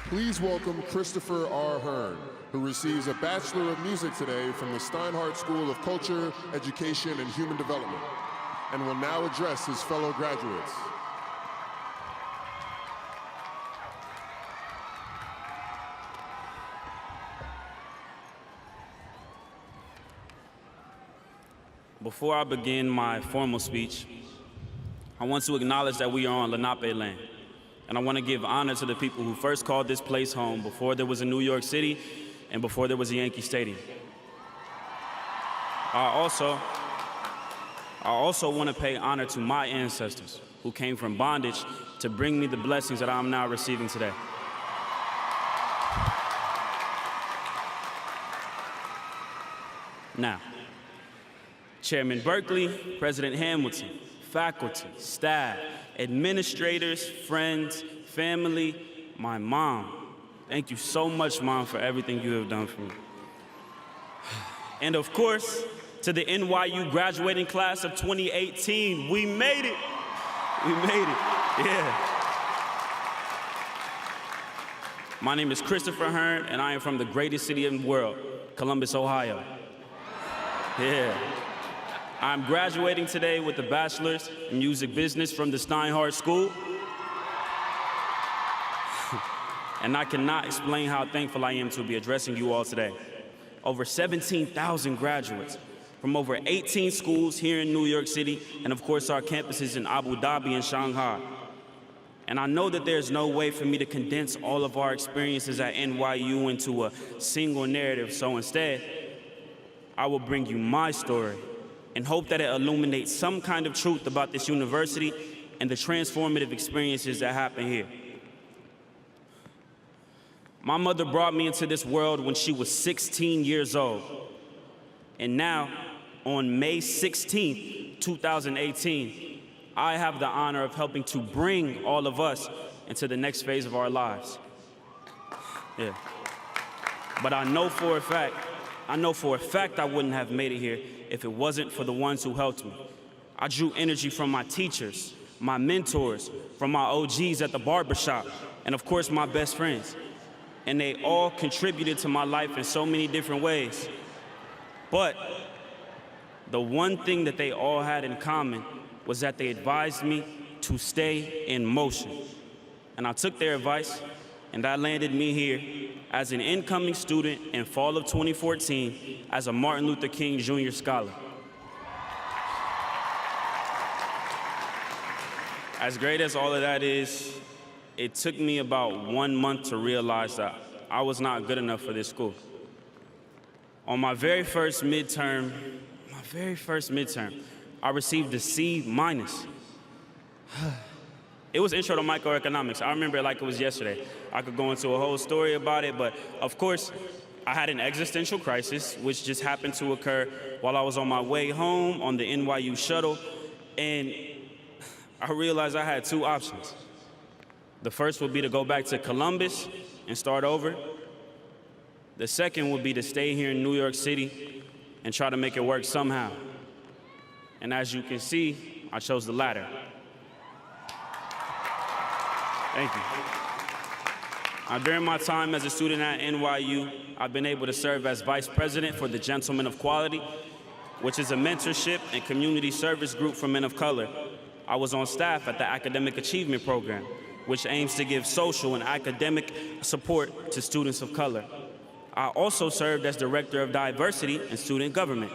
Please welcome Christopher R. Hearn, who receives a Bachelor of Music today from the Steinhardt School of Culture, Education, and Human Development, and will now address his fellow graduates. Before I begin my formal speech, I want to acknowledge that we are on Lenape land, and I want to give honor to the people who first called this place home before there was a New York City and before there was a Yankee Stadium. I also want to pay honor to my ancestors who came from bondage to bring me the blessings that I'm now receiving today. Now, Chairman Berkeley, President Hamilton, faculty, staff, administrators, friends, family, my mom. Thank you so much, Mom, for everything you have done for me. And of course, to the NYU graduating class of 2018, we made it. We made it, yeah. My name is Christopher Hearn, and I am from the greatest city in the world, Columbus, Ohio. Yeah. I'm graduating today with a bachelor's in music business from the Steinhardt School. And I cannot explain how thankful I am to be addressing you all today. Over 17,000 graduates from over 18 schools here in New York City, and of course our campuses in Abu Dhabi and Shanghai. And I know that there's no way for me to condense all of our experiences at NYU into a single narrative, so instead, I will bring you my story and hope that it illuminates some kind of truth about this university and the transformative experiences that happen here. My mother brought me into this world when she was 16 years old. And now, on May 16th, 2018, I have the honor of helping to bring all of us into the next phase of our lives. Yeah. But I know for a fact I wouldn't have made it here if it wasn't for the ones who helped me. I drew energy from my teachers, my mentors, from my OGs at the barbershop, and of course my best friends. And they all contributed to my life in so many different ways. But the one thing that they all had in common was that they advised me to stay in motion. And I took their advice, and that landed me here as an incoming student in fall of 2014 as a Martin Luther King Jr. Scholar. As great as all of that is, it took me about 1 month to realize that I was not good enough for this school. On my very first midterm, I received a C-. It was Intro to Microeconomics. I remember it like it was yesterday. I could go into a whole story about it, but of course, I had an existential crisis, which just happened to occur while I was on my way home on the NYU shuttle, and I realized I had two options. The first would be to go back to Columbus and start over. The second would be to stay here in New York City and try to make it work somehow. And as you can see, I chose the latter. Thank you. During my time as a student at NYU, I've been able to serve as vice president for the Gentlemen of Quality, which is a mentorship and community service group for men of color. I was on staff at the Academic Achievement Program, which aims to give social and academic support to students of color. I also served as director of diversity and student government.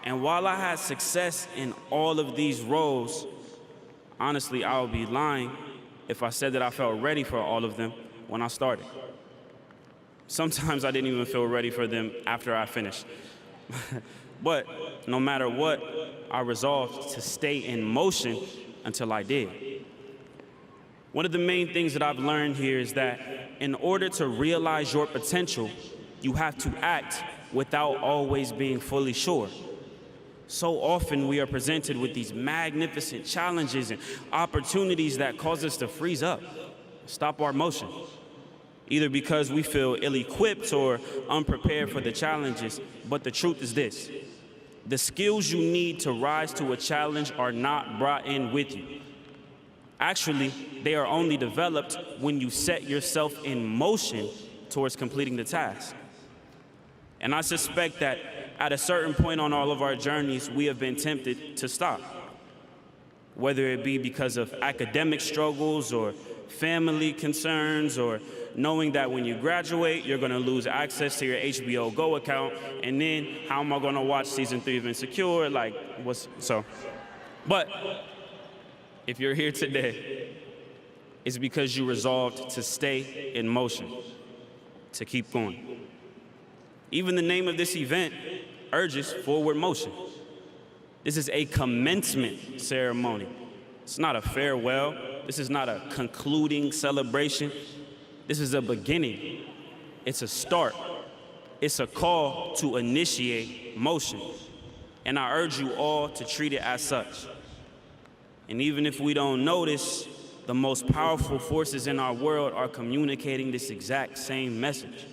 And while I had success in all of these roles, honestly, I would be lying if I said that I felt ready for all of them when I started. Sometimes I didn't even feel ready for them after I finished. But no matter what, I resolved to stay in motion until I did. One of the main things that I've learned here is that in order to realize your potential, you have to act without always being fully sure. So often we are presented with these magnificent challenges and opportunities that cause us to freeze up, stop our motion, either because we feel ill-equipped or unprepared for the challenges. But the truth is this: the skills you need to rise to a challenge are not brought in with you. Actually, they are only developed when you set yourself in motion towards completing the task. And I suspect that at a certain point on all of our journeys, we have been tempted to stop. Whether it be because of academic struggles or family concerns, or knowing that when you graduate, you're gonna lose access to your HBO Go account, and then how am I gonna watch season 3 of Insecure? But if you're here today, it's because you resolved to stay in motion, to keep going. Even the name of this event urges forward motion. This is a commencement ceremony. It's not a farewell. This is not a concluding celebration. This is a beginning. It's a start. It's a call to initiate motion. And I urge you all to treat it as such. And even if we don't notice, the most powerful forces in our world are communicating this exact same message.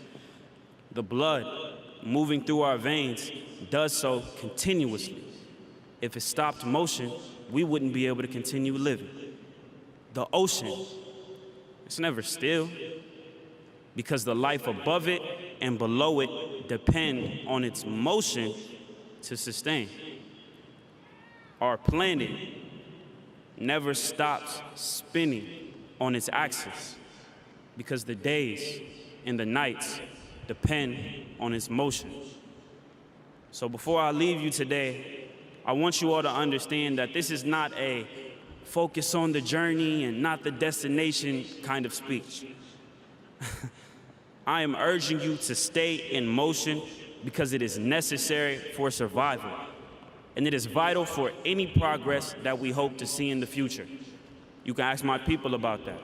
The blood moving through our veins does so continuously. If it stopped motion, we wouldn't be able to continue living. The ocean, it's never still, because the life above it and below it depend on its motion to sustain. Our planet never stops spinning on its axis because the days and the nights depend on its motion. So before I leave you today, I want you all to understand that this is not a focus on the journey and not the destination kind of speech. I am urging you to stay in motion because it is necessary for survival, and it is vital for any progress that we hope to see in the future. You can ask my people about that.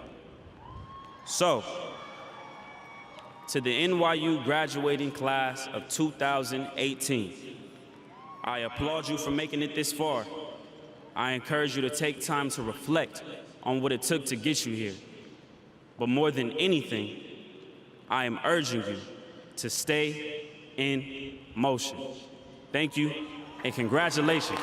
So, to the NYU graduating class of 2018, I applaud you for making it this far. I encourage you to take time to reflect on what it took to get you here. But more than anything, I am urging you to stay in motion. Thank you, and congratulations.